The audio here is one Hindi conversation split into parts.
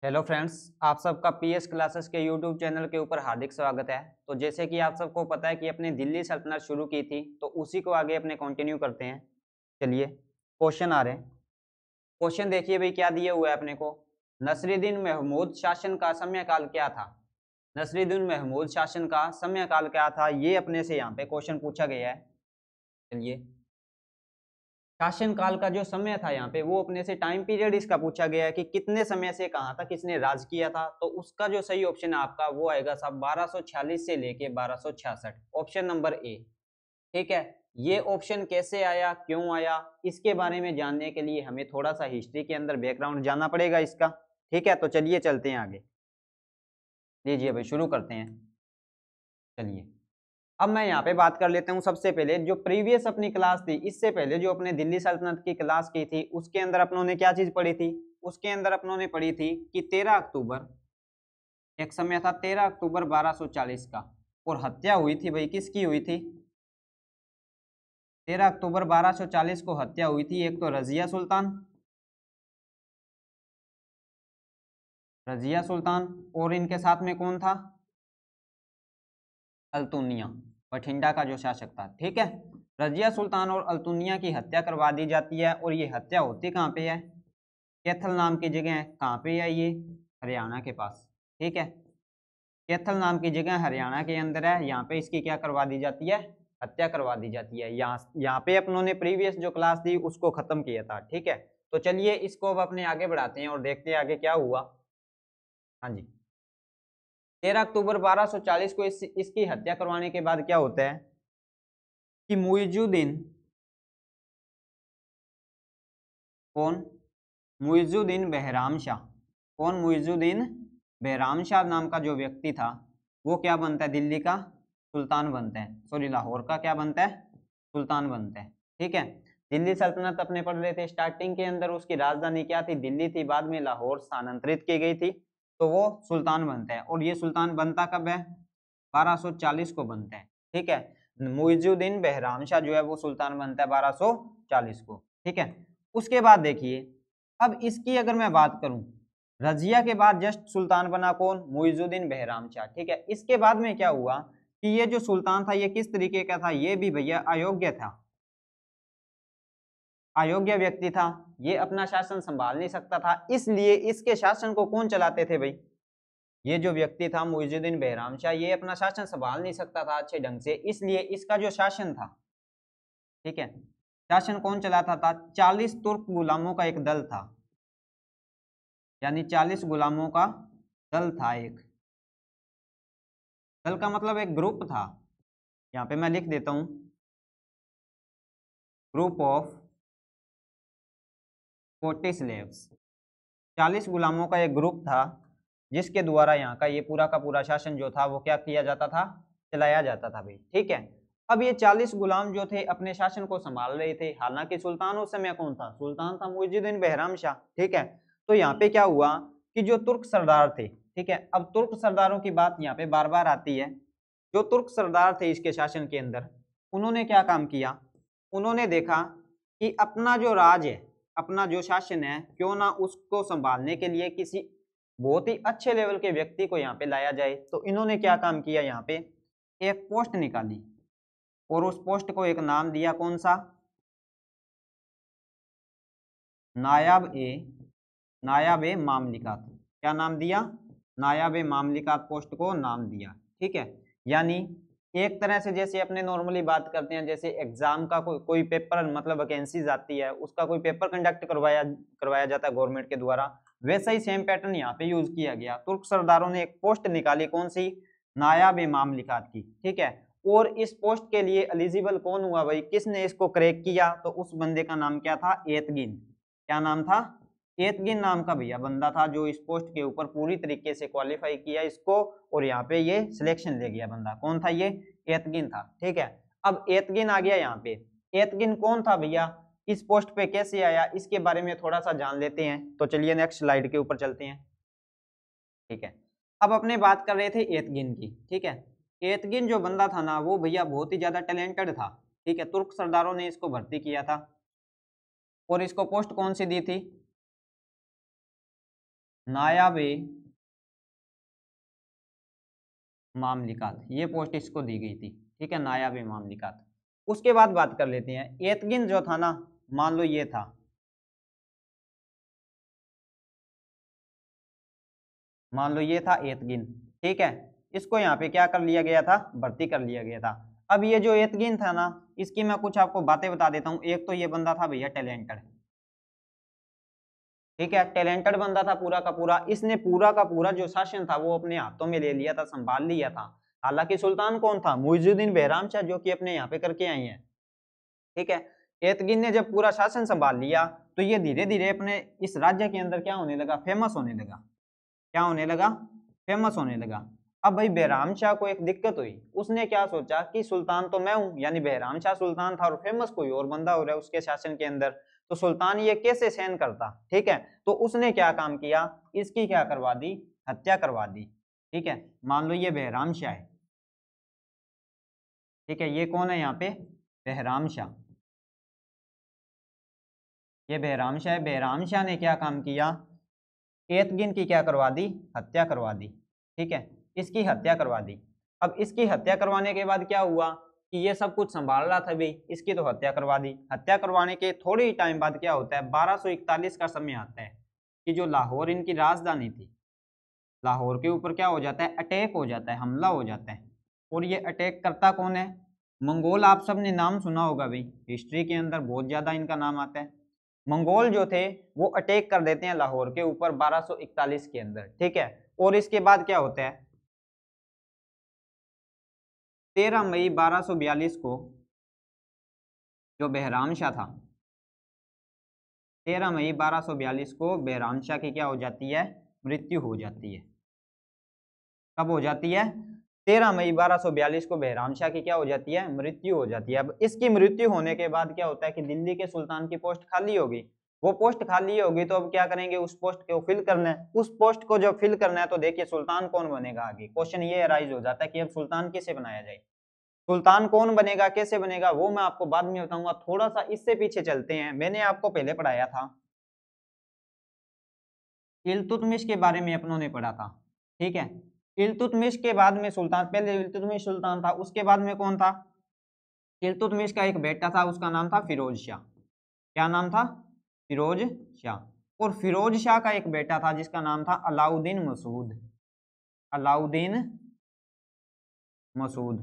हेलो फ्रेंड्स, आप सबका पीएस क्लासेस के यूट्यूब चैनल के ऊपर हार्दिक स्वागत है। तो जैसे कि आप सबको पता है कि अपने दिल्ली सल्तनत शुरू की थी, तो उसी को आगे अपने कंटिन्यू करते हैं। चलिए क्वेश्चन आ रहे हैं। क्वेश्चन देखिए भाई, क्या दिया हुआ है अपने को। नसरुद्दीन महमूद शासन का समयकाल क्या था। नसरुद्दीन महमूद शासन का समयकाल क्या था, ये अपने से यहाँ पे क्वेश्चन पूछा गया है। चलिए, शासन काल का जो समय था यहाँ पे, वो अपने से टाइम पीरियड इसका पूछा गया है कि कितने समय से कहाँ तक इसने राज किया था। तो उसका जो सही ऑप्शन है आपका वो आएगा साहब 1246 से लेके 1266, ऑप्शन नंबर ए। ठीक है, ये ऑप्शन कैसे आया, क्यों आया, इसके बारे में जानने के लिए हमें थोड़ा सा हिस्ट्री के अंदर बैकग्राउंड जानना पड़ेगा इसका। ठीक है, तो चलिए चलते हैं आगे। लीजिए भाई, शुरू करते हैं। चलिए, अब मैं यहाँ पे बात कर लेता हूँ। सबसे पहले जो प्रीवियस अपनी क्लास थी, इससे पहले जो अपने दिल्ली सल्तनत की क्लास की थी, उसके अंदर अपनों ने क्या चीज पढ़ी थी। उसके अंदर अपनों ने पढ़ी थी कि 13 अक्टूबर, एक समय था 13 अक्टूबर 1240 का, और हत्या हुई थी भाई, किसकी हुई थी। 13 अक्टूबर 1240 को हत्या हुई थी। एक तो रजिया सुल्तान, रजिया सुल्तान, और इनके साथ में कौन था, अल्तुनिया, बठिंडा का जो शासक था। ठीक है, रजिया सुल्तान और अल्तुनिया की हत्या करवा दी जाती है। और ये हत्या होती कहाँ पे है, कैथल नाम की जगह है। कहाँ पे है ये, हरियाणा के पास। ठीक है, कैथल नाम की जगह हरियाणा के अंदर है। यहाँ पे इसकी क्या करवा दी जाती है, हत्या करवा दी जाती है। यहाँ पे अपनों ने प्रीवियस जो क्लास थी उसको खत्म किया था। ठीक है, तो चलिए इसको अब अपने आगे बढ़ाते हैं और देखते हैं आगे क्या हुआ। हाँ जी, 13 अक्टूबर 1240 को इसकी हत्या करवाने के बाद क्या होता है कि मुइजुद्दीन, कौन, मुइजुद्दीन बहराम शाह, कौन, मुइजुद्दीन बहराम शाह नाम का जो व्यक्ति था, वो क्या बनता है, दिल्ली का सुल्तान बनता है। सॉरी, लाहौर का क्या बनता है, सुल्तान बनता है। ठीक है, दिल्ली सल्तनत अपने पढ़ रहे थे, स्टार्टिंग के अंदर उसकी राजधानी क्या थी, दिल्ली थी। बाद में लाहौर स्थानांतरित की गई थी, तो वो सुल्तान बनता है। और ये सुल्तान बनता कब है, 1240 को बनता है। ठीक है, मुइजुद्दीन बहराम शाह जो है वो सुल्तान बनता है 1240 को। ठीक है, उसके बाद देखिए, अब इसकी अगर मैं बात करूं, रजिया के बाद जस्ट सुल्तान बना कौन, मुइजुद्दीन बहराम शाह। ठीक है, इसके बाद में क्या हुआ कि ये जो सुल्तान था ये किस तरीके का था, ये भी भैया अयोग्य था, अयोग्य व्यक्ति था। ये अपना शासन संभाल नहीं सकता था, इसलिए इसके शासन को कौन चलाते थे भाई, ये जो व्यक्ति था मुइजुद्दीन बहराम शाह, ये अपना शासन संभाल नहीं सकता था अच्छे ढंग से, इसलिए इसका जो शासन था, ठीक है, शासन कौन चलाता था, 40 तुर्क गुलामों का एक दल था, यानी 40 गुलामों का दल था। एक दल का मतलब एक ग्रुप था। यहाँ पे मैं लिख देता हूं, ग्रुप ऑफ 40 स्लेव्स, 40 गुलामों का एक ग्रुप था, जिसके द्वारा यहाँ का ये पूरा का पूरा शासन जो था वो क्या किया जाता था, चलाया जाता था भाई। ठीक है, अब ये 40 गुलाम जो थे अपने शासन को संभाल रहे थे। हालांकि सुल्तान उस समय कौन था, सुल्तान था मुइजुद्दीन बहराम शाह। ठीक है, तो यहाँ पे क्या हुआ कि जो तुर्क सरदार थे, ठीक है, अब तुर्क सरदारों की बात यहाँ पे बार बार आती है। जो तुर्क सरदार थे इसके शासन के अंदर, उन्होंने क्या काम किया, उन्होंने देखा कि अपना जो राज है, अपना जो शासन है, क्यों ना उसको संभालने के लिए किसी बहुत ही अच्छे लेवल के व्यक्ति को यहाँ पे लाया जाए। तो इन्होंने क्या काम किया, यहाँ पे एक पोस्ट निकाली और उस पोस्ट को एक नाम दिया, कौन सा, नायाब ए, नायाब ए मामलिकात। क्या नाम दिया, नायाब ए मामलिकात पोस्ट को नाम दिया। ठीक है, यानी एक तरह से जैसे अपने नॉर्मली बात करते हैं, जैसे एग्जाम का कोई पेपर मतलब वैकेंसीज आती है, उसका कोई पेपर कंडक्ट करवाया करवाया जाता है गवर्नमेंट के द्वारा, वैसा ही सेम पैटर्न यहाँ पे यूज किया गया। तुर्क सरदारों ने एक पोस्ट निकाली, कौन सी, नायाब ए मामलिकात की। ठीक है, और इस पोस्ट के लिए एलिजिबल कौन हुआ भाई, किसने इसको क्रैक किया, तो उस बंदे का नाम क्या था, एतगिन। क्या नाम था, एतगिन नाम का भैया बंदा था, जो इस पोस्ट के ऊपर पूरी तरीके से क्वालिफाई किया इसको, और यहाँ पे ये सिलेक्शन ले गया बंदा। कौन था ये, एतगिन था। ठीक है, अब एतगिन आ गया यहाँ पे। एतगिन कौन था भैया, इस पोस्ट पे कैसे आया, इसके बारे में थोड़ा सा जान लेते हैं। तो चलिए नेक्स्ट स्लाइड के ऊपर चलते हैं। ठीक है, अब अपने बात कर रहे थे एतगिन की। ठीक है, एतगिन जो बंदा था ना, वो भैया बहुत ही ज्यादा टैलेंटेड था। ठीक है, तुर्क सरदारों ने इसको भर्ती किया था, और इसको पोस्ट कौन सी दी थी, नायाबे मामलिकात, ये पोस्ट इसको दी गई थी, ठीक है, नायाबे मामलिकात। उसके बाद बात कर लेते हैं एतगिन जो था ना, मान लो ये था, मान लो ये था एतगिन, ठीक है, इसको यहाँ पे क्या कर लिया गया था, भर्ती कर लिया गया था। अब ये जो एतगिन था ना, इसकी मैं कुछ आपको बातें बता देता हूँ। एक तो ये बंदा था भैया टैलेंटेड, ठीक है, टैलेंटेड बंदा था पूरा का पूरा, इसने पूरा का पूरा जो शासन था वो अपने हाथों में ले लिया था, संभाल लिया था। हालांकि सुल्तान कौन था, मुइजुद्दीन behram शाह, जो कि अपने यहाँ पे करके आई हैं, ठीक है। एतगिन ने जब पूरा शासन संभाल लिया तो ये धीरे धीरे अपने इस राज्य के अंदर क्या होने लगा, फेमस होने लगा। क्या होने लगा, फेमस होने लगा। अब भाई behram शाह को एक दिक्कत हुई, उसने क्या सोचा कि सुल्तान तो मैं हूं, यानी behram शाह सुल्तान था और फेमस कोई और बंदा हो रहा है उसके शासन के अंदर, तो सुल्तान ये कैसे सहन करता, ठीक है। तो उसने क्या काम किया, इसकी क्या करवा दी, हत्या करवा दी, ठीक है। मान लो ये behram शाह है, ठीक है, ये कौन है यहाँ पे, behram शाह, ये behram शाह है। behram शाह ने क्या काम किया, एतगिन की क्या करवा दी, हत्या करवा दी, ठीक है, इसकी हत्या करवा दी। अब इसकी हत्या करवाने के बाद क्या हुआ कि ये सब कुछ संभाल रहा था भाई, इसकी तो हत्या करवा दी। हत्या करवाने के थोड़े ही टाइम बाद क्या होता है, 1241 का समय आता है कि जो लाहौर इनकी राजधानी थी, लाहौर के ऊपर क्या हो जाता है, अटैक हो जाता है, हमला हो जाता है। और ये अटैक करता कौन है, मंगोल। आप सबने नाम सुना होगा भाई, हिस्ट्री के अंदर बहुत ज्यादा इनका नाम आता है। मंगोल जो थे वो अटैक कर देते हैं लाहौर के ऊपर 1241 के अंदर, ठीक है। और इसके बाद क्या होता है, 13 मई 1242 को जो behram शाह था, 13 मई 1242 को behram शाह की क्या हो जाती है, मृत्यु हो जाती है। कब हो जाती है, 13 मई 1242 को behram शाह की क्या हो जाती है, मृत्यु हो जाती है। अब इसकी मृत्यु होने के बाद क्या होता है कि दिल्ली के सुल्तान की पोस्ट खाली होगी। वो पोस्ट खाली होगी तो अब क्या करेंगे, उस पोस्ट को फिल करना है। उस पोस्ट को जब फिल करना है तो देखिए सुल्तान कौन बनेगा, आगे क्वेश्चन ये अराइज हो जाता है कि अब सुल्तान किसे बनाया जाए। सुल्तान कौन बनेगा, कैसे बनेगा, वो मैं आपको बाद में बताऊंगा। थोड़ा सा इससे पीछे चलते हैं, मैंने आपको पहले पढ़ाया था, इल्तुतमिश के बारे में अपनों ने पढ़ा था, ठीक है। इल्तुतमिश के बाद में सुल्तान, पहले इल्तुतमिश सुल्तान था, उसके बाद में कौन था, इल्तुतमिश का एक बेटा था, उसका नाम था फिरोज शाह। क्या नाम था, फिरोज शाह। और फिरोज शाह का एक बेटा था जिसका नाम था अलाउद्दीन मसूद, अलाउद्दीन मसूद,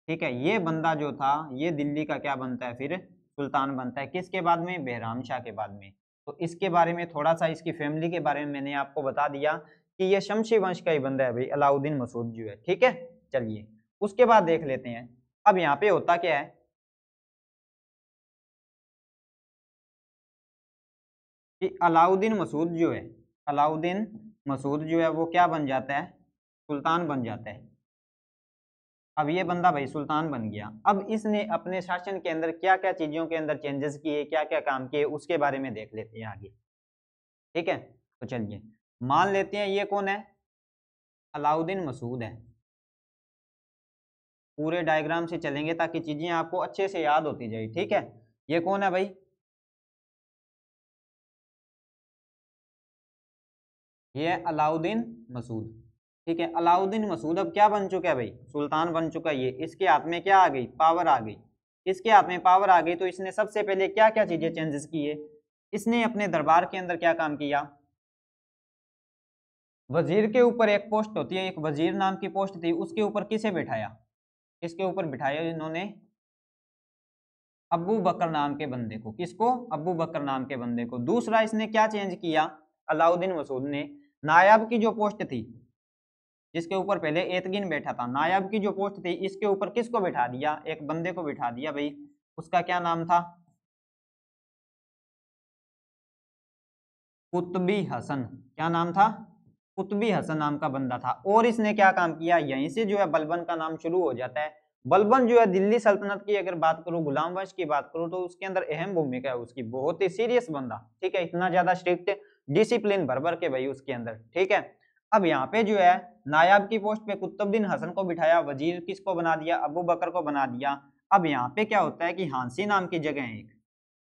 ठीक है। ये बंदा जो था ये दिल्ली का क्या बनता है, फिर सुल्तान बनता है। किसके बाद में, behram शाह के बाद में। तो इसके बारे में थोड़ा सा, इसकी फैमिली के बारे में मैंने आपको बता दिया कि ये शमशी वंश का ही बंदा है भाई, अलाउद्दीन मसूद जो है, ठीक है। चलिए उसके बाद देख लेते हैं। अब यहाँ पे होता क्या है कि अलाउद्दीन मसूद जो है, अलाउद्दीन मसूद जो है वो क्या बन जाता है, सुल्तान बन जाता है। अब ये बंदा भाई सुल्तान बन गया। अब इसने अपने शासन के अंदर क्या क्या चीजों के अंदर चेंजेस किए, क्या क्या काम किए, उसके बारे में देख लेते हैं आगे, ठीक है। तो चलिए मान लेते हैं ये कौन है, अलाउद्दीन मसूद है। पूरे डायग्राम से चलेंगे ताकि चीजें आपको अच्छे से याद होती जाए, ठीक है। ये कौन है भाई, ये है अलाउद्दीन मसूद, ठीक है। अलाउद्दीन मसूद अब क्या बन चुका है भाई, सुल्तान बन चुका है। ये इसके हाथ में क्या आ गई, पावर आ गई। इसके हाथ में पावर आ गई तो इसने सबसे पहले क्या क्या चीजें चेंजेस किए, इसने अपने दरबार के अंदर क्या काम किया, वजीर के ऊपर एक पोस्ट होती है, एक वजीर नाम की पोस्ट थी, उसके ऊपर किसे बिठाया, किसके ऊपर बिठाया इन्होंने, अबू बकर नाम के बंदे को। किसको, अबू बकर नाम के बंदे को। दूसरा इसने क्या चेंज किया, अलाउद्दीन मसूद ने नायाब की जो पोस्ट थी, जिसके ऊपर पहले एतगिन बैठा था, नायाब की जो पोस्ट थी इसके ऊपर किसको बिठा दिया, एक बंदे को बिठा दिया भाई, उसका क्या नाम था, कुतबी हसन। क्या नाम था, कुतबी हसन नाम का बंदा था। और इसने क्या काम किया, यहीं से जो है बलबन का नाम शुरू हो जाता है। बलबन जो है दिल्ली सल्तनत की अगर बात करूं, गुलाम वंश की बात करूं, तो उसके अंदर अहम भूमिका है उसकी, बहुत ही सीरियस बंदा, ठीक है। इतना ज्यादा स्ट्रिक्ट डिसिप्लिन भर भर के भाई उसके अंदर, ठीक है। अब यहाँ पे जो है नायाब की पोस्ट पे कुतुबुद्दीन हसन को बिठाया, वजीर किसको बना दिया, अबू बकर को बना दिया। अब यहाँ पे क्या होता है कि हांसी नाम की जगह है एक,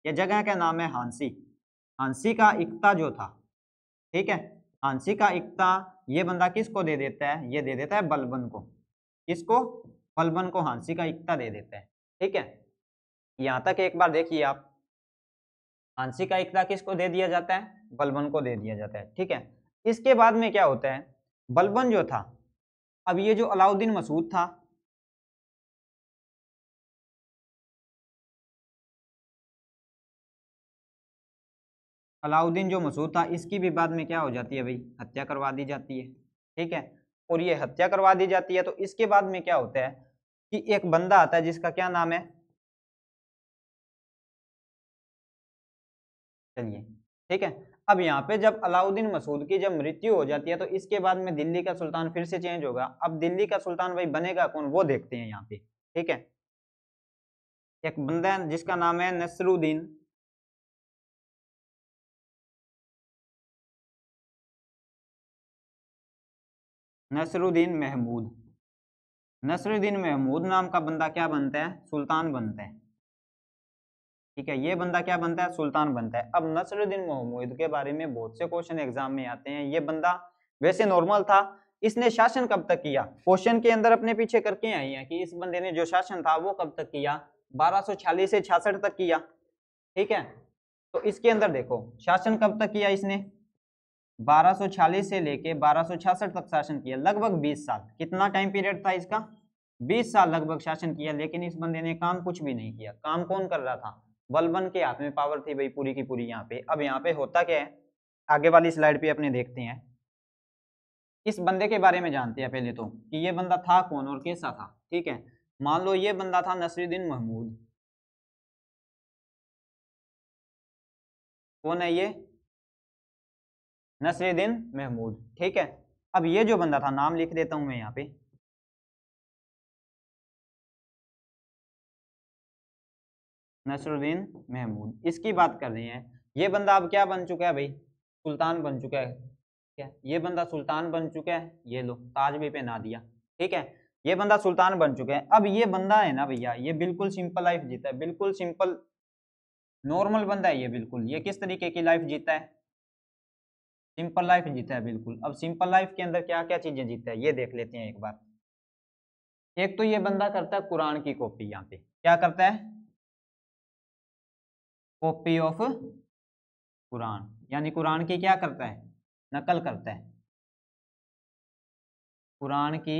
ये जगह का नाम है हांसी। हांसी का इक्ता जो था, ठीक है, हांसी का इक्ता ये बंदा किसको दे देता है, ये दे देता है बलबन को। किसको? बलबन को हांसी का इक्ता दे देता है। ठीक है, यहां तक एक बार देखिए आप, हांसी का इक्ता किसको दे दिया जाता है? बलबन को दे दिया जाता है। ठीक है, इसके बाद में क्या होता है, बलबन जो था, अब ये जो अलाउद्दीन मसूद था, अलाउद्दीन जो मसूद था, इसकी भी बाद में क्या हो जाती है भाई, हत्या करवा दी जाती है। ठीक है, और ये हत्या करवा दी जाती है, तो इसके बाद में क्या होता है कि एक बंदा आता है जिसका क्या नाम है, चलिए ठीक है। अब यहाँ पे जब अलाउद्दीन मसूद की जब मृत्यु हो जाती है, तो इसके बाद में दिल्ली का सुल्तान फिर से चेंज होगा। अब दिल्ली का सुल्तान भाई बनेगा कौन, वो देखते हैं यहाँ पे। ठीक है, एक बंदा है जिसका नाम है नसरुद्दीन, नसरुद्दीन महमूद। नसरुद्दीन महमूद नाम का बंदा क्या बनता है, सुल्तान बनता है। ठीक है, ये बंदा क्या बनता है, सुल्तान बनता है। अब नसरुद्दीन महमूद के बारे में बहुत से क्वेश्चन एग्जाम में आते हैं। ये बंदा वैसे नॉर्मल था, इसने शासन कब तक किया, क्वेश्चन के अंदर अपने पीछे करके आई है कि इस बंदे ने जो शासन था वो कब तक किया, 1246 से 66 तक किया। ठीक है, तो इसके अंदर देखो शासन कब तक किया इसने, 1246 से लेके 1266 तक शासन किया, लगभग 20 साल। कितना टाइम पीरियड था इसका, 20 साल लगभग शासन किया। लेकिन इस बंदे ने काम कुछ भी नहीं किया। काम कौन कर रहा था, बलबन के हाथ में पावर थी भाई पूरी की पूरी यहाँ पे। अब यहाँ पे होता क्या है, आगे वाली स्लाइड पे अपने देखते हैं। इस बंदे के बारे में जानते हैं पहले तो कि ये बंदा था कौन और कैसा था। ठीक है, मान लो ये बंदा था नसरुद्दीन महमूद। कौन है ये, नसरुद्दीन महमूद। ठीक है, अब ये जो बंदा था, नाम लिख देता हूं मैं यहाँ पे, नसरुद्दीन महमूद, इसकी बात कर रहे हैं। ये बंदा अब क्या बन चुका है भाई, सुल्तान बन चुका है। क्या ये बंदा सुल्तान बन चुका है, ये लो ताज भी पहना दिया। ठीक है, ये बंदा सुल्तान बन चुका है। अब ये बंदा है ना भैया, ये बिल्कुल सिंपल लाइफ जीता है, बिल्कुल सिंपल नॉर्मल बंदा है ये। बिल्कुल ये किस तरीके की लाइफ जीता है, सिंपल लाइफ जीता है बिल्कुल। अब सिंपल लाइफ के अंदर क्या क्या चीजें जीता है ये देख लेते हैं एक बार। एक तो ये बंदा करता है कुरान की कॉपी, यहाँ पे क्या करता है, कॉपी ऑफ कुरान, यानी कुरान की क्या करता है, नकल करता है। कुरान की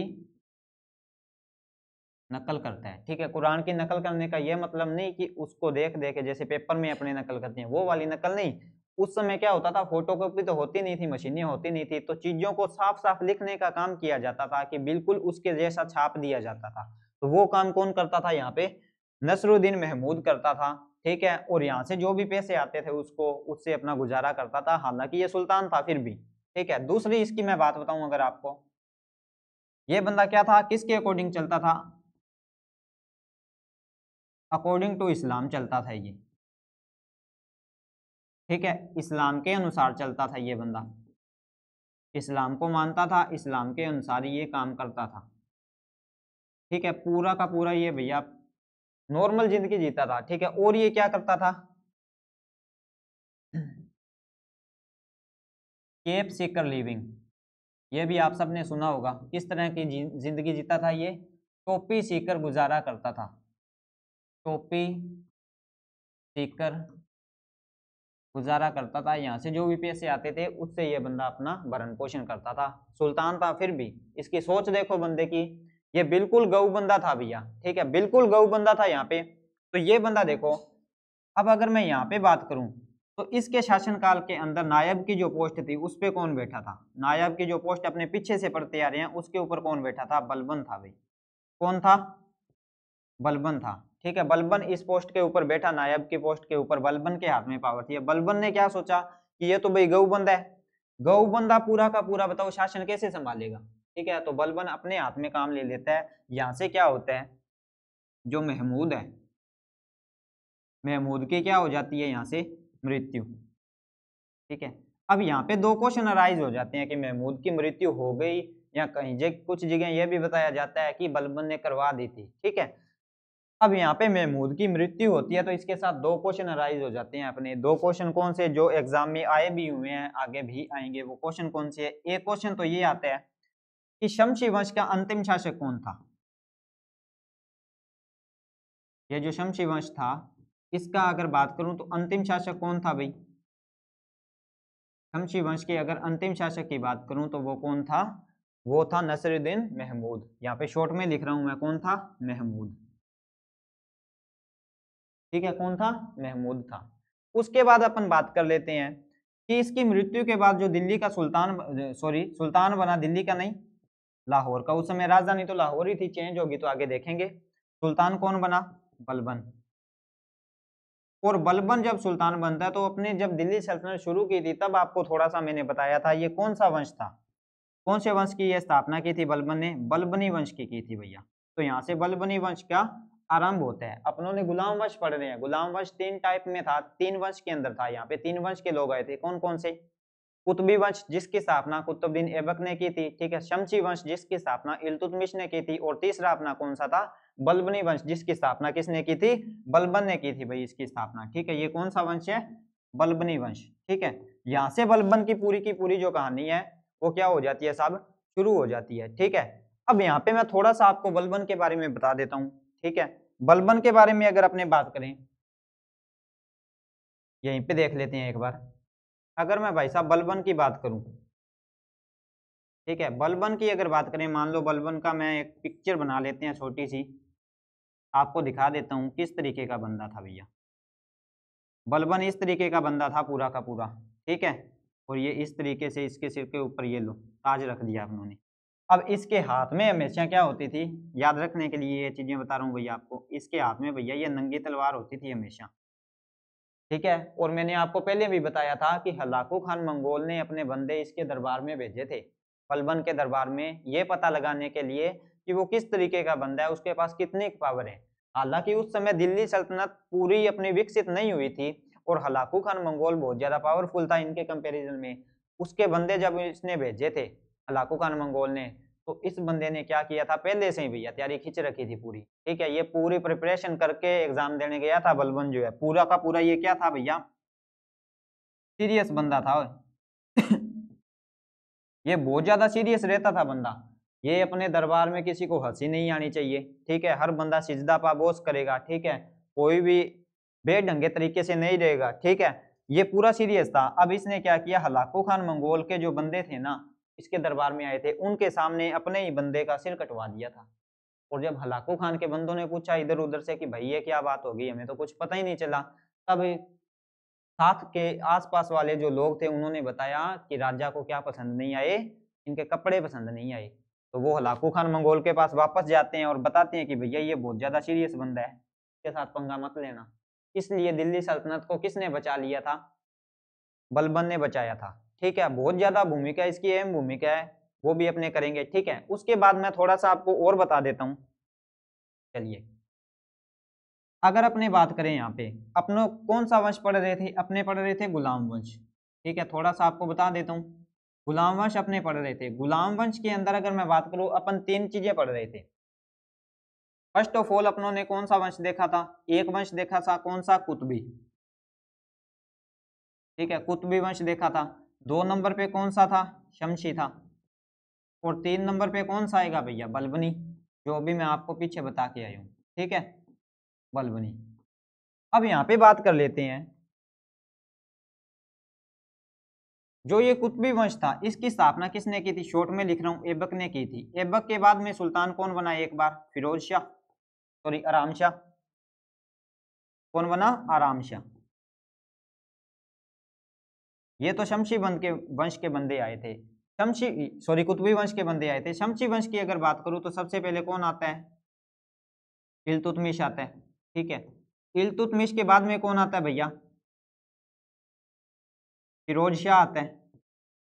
नकल करता है। ठीक है, कुरान की नकल करने का यह मतलब नहीं कि उसको देख देख जैसे पेपर में अपने नकल करते हैं वो वाली नकल नहीं। उस समय क्या होता था, फोटोकॉपी तो होती नहीं थी, मशीनें होती नहीं थी, तो चीजों को साफ साफ लिखने का काम किया जाता था कि बिल्कुल उसके जैसा छाप दिया जाता था। तो वो काम कौन करता था, यहाँ पे नसरुद्दीन महमूद करता था। ठीक है, और यहाँ से जो भी पैसे आते थे उसको उससे अपना गुजारा करता था, हालांकि ये सुल्तान था फिर भी। ठीक है, दूसरी इसकी मैं बात बताऊं अगर आपको, ये बंदा क्या था, किसके अकॉर्डिंग चलता था, अकॉर्डिंग टू इस्लाम चलता था ये। ठीक है, इस्लाम के अनुसार चलता था ये बंदा, इस्लाम को मानता था, इस्लाम के अनुसार ये काम करता था। ठीक है, पूरा का पूरा ये भैया नॉर्मल जिंदगी जीता था। ठीक है, और ये क्या करता था, केप सीकर लिविंग, ये भी आप सबने सुना होगा। किस तरह की जिंदगी जीता था ये, टोपी सीकर गुजारा करता था, टोपी सीकर गुजारा करता था। यहाँ से जो भी पैसे आते थे उससे ये बंदा अपना भरण पोषण करता था। सुल्तान था फिर भी, इसकी सोच देखो बंदे की, ये बिल्कुल गऊ बंदा था भैया। ठीक है, बिल्कुल गऊ बंदा था यहाँ पे। तो ये बंदा देखो, अब अगर मैं यहाँ पे बात करूं तो इसके शासनकाल के अंदर नायब की जो पोस्ट थी उस पे कौन बैठा था, नायब की जो पोस्ट अपने पीछे से पढ़ते आ रहे हैं उसके ऊपर कौन बैठा था, बलबन था भाई। कौन था, बलबन था। ठीक है, बलबन इस पोस्ट के ऊपर बैठा, नायब की पोस्ट के ऊपर बलबन के हाथ में पावर थी। बलबन ने क्या सोचा कि ये तो भाई गऊ बंदा है, गऊ बंदा पूरा का पूरा बताओ शासन कैसे संभालेगा। ठीक है, तो बलबन अपने हाथ में काम ले लेता है। यहाँ से क्या होता है, जो महमूद है, महमूद की क्या हो जाती है यहाँ से मृत्यु। ठीक है, अब यहाँ पे दो क्वेश्चन अराइज हो जाते हैं कि महमूद की मृत्यु हो गई या कहीं कुछ जगह यह भी बताया जाता है कि बलबन ने करवा दी थी। ठीक है, अब यहाँ पे महमूद की मृत्यु होती है तो इसके साथ दो क्वेश्चन अराइज हो जाते हैं अपने। दो क्वेश्चन कौन से जो एग्जाम में आए भी हुए हैं, आगे भी आएंगे, वो क्वेश्चन कौन से है? एक क्वेश्चन तो ये आता है कि शमशी वंश का अंतिम शासक कौन था। ये जो शमशी वंश था इसका अगर बात करूं तो अंतिम शासक कौन था भाई? शमशी वंश के अगर अंतिम शासक की बात करूं तो वो कौन था? वो था नसरुद्दीन महमूद। यहाँ पे शॉर्ट में लिख रहा हूं मैं, कौन था? महमूद। ठीक है, कौन था? महमूद था। उसके बाद अपन बात कर लेते हैं कि इसकी मृत्यु के बाद जो दिल्ली का सुल्तान बना, दिल्ली का नहीं, लाहौर का। उस समय राजधानी तो लाहौर ही थी, चेंज होगी तो आगे देखेंगे। सुल्तान कौन बना? बलबन। और बलबन जब सुल्तान बनता है तो अपने जब दिल्ली सल्तनत शुरू की थी तब आपको थोड़ा सा मैंने बताया था ये कौन सा वंश था, कौन से वंश की ये स्थापना की थी बलबन ने? बलबनी वंश की थी भैया। तो यहाँ से बलबनी वंश का आरंभ होता है। अपनों ने गुलाम वंश पढ़ रहे हैं। गुलाम वंश तीन टाइप में था, तीन वंश के अंदर था। यहाँ पे तीन वंश के लोग आए थे, कौन कौन से? कुतुबी वंश जिसकी स्थापना कुतुबुद्दीन ऐबक ने की थी, ठीक है। शमसी वंश जिसकी स्थापना इल्तुतमिश ने की थी। और तीसरा अपना कौन सा था? बलबनी वंश जिसकी स्थापना किसने की थी? बलबन ने की थी भाई इसकी स्थापना, ठीक है। ये कौन सा वंश है? बलबनी वंश, ठीक है। यहाँ से बलबन की पूरी जो कहानी है वो क्या हो जाती है साहब? शुरू हो जाती है, ठीक है। अब यहाँ पे मैं थोड़ा सा आपको बलबन के बारे में बता देता हूँ, ठीक है। बलबन के बारे में अगर अपने बात करें, यहीं पे देख लेते हैं एक बार। अगर मैं भाई साहब बलबन की बात करूं, ठीक है, बलबन की अगर बात करें, मान लो बलबन का मैं एक पिक्चर बना लेते हैं छोटी सी, आपको दिखा देता हूं किस तरीके का बंदा था भैया। बलबन इस तरीके का बंदा था पूरा का पूरा, ठीक है। और ये इस तरीके से इसके सिर के ऊपर ये लो ताज रख दिया उन्होंने। अब इसके हाथ में हमेशा क्या होती थी, याद रखने के लिए ये चीजें बता रहा हूँ भैया आपको। इसके हाथ में भैया ये नंगी तलवार होती थी हमेशा, ठीक है। और मैंने आपको पहले भी बताया था कि हलाकू खान मंगोल ने अपने बंदे इसके दरबार में भेजे थे, बलबन के दरबार में, ये पता लगाने के लिए कि वो किस तरीके का बंदा है, उसके पास कितनी पावर है। हालांकि उस समय दिल्ली सल्तनत पूरी अपनी विकसित नहीं हुई थी और हलाकू खान मंगोल बहुत ज्यादा पावरफुल था इनके कंपैरिजन में। उसके बंदे जब इसने भेजे थे हलाकू खान मंगोल ने, तो इस बंदे ने क्या किया था, पहले से ही भैया तैयारी खींच रखी थी पूरी, ठीक है। ये पूरी प्रिपरेशन करके एग्जाम देने गया था बलबन जो है, पूरा का पूरा ये क्या था भैया, सीरियस बंदा था। ये बहुत ज्यादा सीरियस रहता था बंदा। ये अपने दरबार में किसी को हंसी नहीं आनी चाहिए, ठीक है। हर बंदा सिजदा पाबोस करेगा, ठीक है। कोई भी बेढंगे तरीके से नहीं रहेगा, ठीक है। ये पूरा सीरियस था। अब इसने क्या किया, हलाकू खान मंगोल के जो बंदे थे ना, इसके दरबार में आए थे, उनके सामने अपने ही बंदे का सिर कटवा दिया था। और जब हलाकू खान के बंदों ने पूछा इधर उधर से कि भाई ये क्या बात होगी, हमें तो कुछ पता ही नहीं चला, तब साथ के आसपास वाले जो लोग थे उन्होंने बताया कि राजा को क्या पसंद नहीं आए, इनके कपड़े पसंद नहीं आए। तो वो हलाकू खान मंगोल के पास वापस जाते हैं और बताते हैं कि भैया ये बहुत ज्यादा सीरियस बंदा है, इसके साथ पंगा मत लेना। इसलिए दिल्ली सल्तनत को किसने बचा लिया था? बलबन ने बचाया था, ठीक है। बहुत ज्यादा भूमिका इसकी, अहम भूमिका है, वो भी अपने करेंगे, ठीक है। उसके बाद मैं थोड़ा सा आपको और बता देता हूँ। चलिए, अगर अपने बात करें यहाँ पे, अपनों कौन सा वंश पढ़ रहे थे? अपने पढ़ रहे थे गुलाम वंश, ठीक है। थोड़ा सा आपको बता देता हूँ, गुलाम वंश अपने पढ़ रहे थे। गुलाम वंश के अंदर अगर मैं बात करूँ, अपन तीन चीजें पढ़ रहे थे। फर्स्ट ऑफ ऑल अपनों ने कौन सा वंश देखा था? एक वंश देखा था, कौन सा? कुतुबी, ठीक है, कुतुबी वंश देखा था। दो नंबर पे कौन सा था? शमशी था। और तीन नंबर पे कौन सा आएगा भैया? बलबनी, जो अभी मैं आपको पीछे बता के आया हूँ, ठीक है, बलबनी। अब यहाँ पे बात कर लेते हैं, जो ये कुतुबी वंश था इसकी स्थापना किसने की थी? शॉर्ट में लिख रहा हूँ, ऐबक ने की थी। ऐबक के बाद में सुल्तान कौन बना? एक बार फिरोज शाह, सॉरी आराम शाह। कौन बना? आराम शाह। ये तो शमशी वंश के बंदे आए थे, कुतुबी वंश के बंदे आए थे। शमशी वंश की अगर बात करूं तो सबसे पहले कौन आता है? इल्तुतमिश आता है, ठीक है। इल्तुतमिश के बाद में कौन आता है भैया? फिरोज शाह आता है।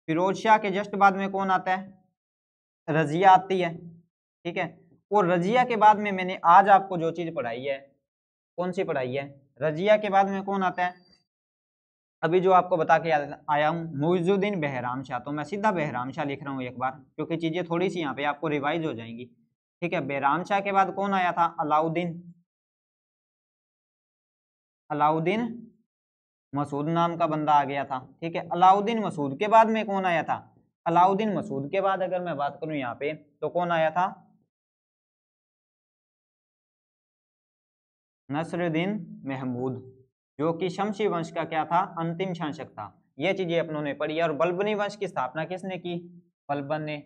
फिरोज शाह के जस्ट बाद में कौन आता है? रजिया आती है, ठीक है। और रजिया के बाद में मैंने आज आपको जो चीज पढ़ाई है, कौन सी पढ़ाई है? रजिया के बाद में कौन आता है? अभी जो आपको बता के आया हूँ, मुइजुद्दीन बहराम शाह। तो मैं सीधा बहराम शाह लिख रहा हूँ एक बार, क्योंकि चीजें थोड़ी सी यहाँ पे आपको रिवाइज हो जाएंगी, ठीक है। बहराम शाह के बाद कौन आया था? अलाउद्दीन, अलाउद्दीन मसूद नाम का बंदा आ गया था। ठीक है, अलाउद्दीन मसूद के बाद में कौन आया था? अलाउद्दीन मसूद के बाद अगर मैं बात करूं यहाँ पे तो कौन आया था? नसरुद्दीन महमूद, जो कि शमसी वंश का क्या था? अंतिम शासक था। ये चीजें अपनों ने पढ़ी। और बल्बनी वंश की स्थापना किसने की? बलबन ने।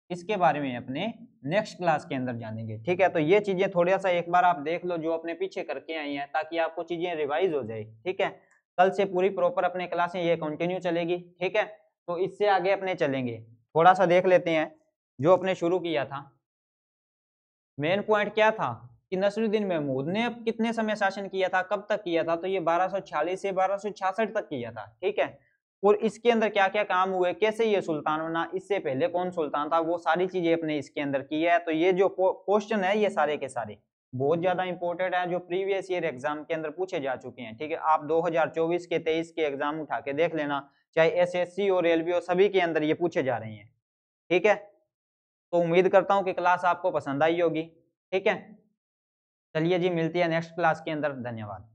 इसके बारे में अपने नेक्स्ट क्लास के अंदर जानेंगे। ठीक है, तो ये चीजें थोड़ा सा एक बार आप देख लो जो अपने पीछे करके आई हैं, ताकि आपको चीजें रिवाइज हो जाए। ठीक है, कल से पूरी प्रॉपर अपने क्लासें ये कंटिन्यू चलेगी। ठीक है, तो इससे आगे अपने चलेंगे। थोड़ा सा देख लेते हैं जो अपने शुरू किया था। मेन पॉइंट क्या था कि नसरुद्दीन महमूद ने अब कितने समय शासन किया था, कब तक किया था? तो ये 1246 से 1266 तक किया था। ठीक है, और इसके अंदर क्या क्या काम हुए, कैसे ये सुल्तान बना, इससे पहले कौन सुल्तान था, वो सारी चीजें अपने इसके अंदर की है। तो ये जो क्वेश्चन है ये सारे के सारे बहुत ज्यादा इंपॉर्टेंट है, जो प्रीवियस ईयर एग्जाम के अंदर पूछे जा चुके हैं। ठीक है, आप 2024 के 23 के एग्जाम उठा के देख लेना, चाहे एसएससी और रेलवे हो, सभी के अंदर ये पूछे जा रहे हैं। ठीक है, तो उम्मीद करता हूँ कि क्लास आपको पसंद आई होगी। ठीक है, चलिए जी, मिलती है नेक्स्ट क्लास के अंदर। धन्यवाद।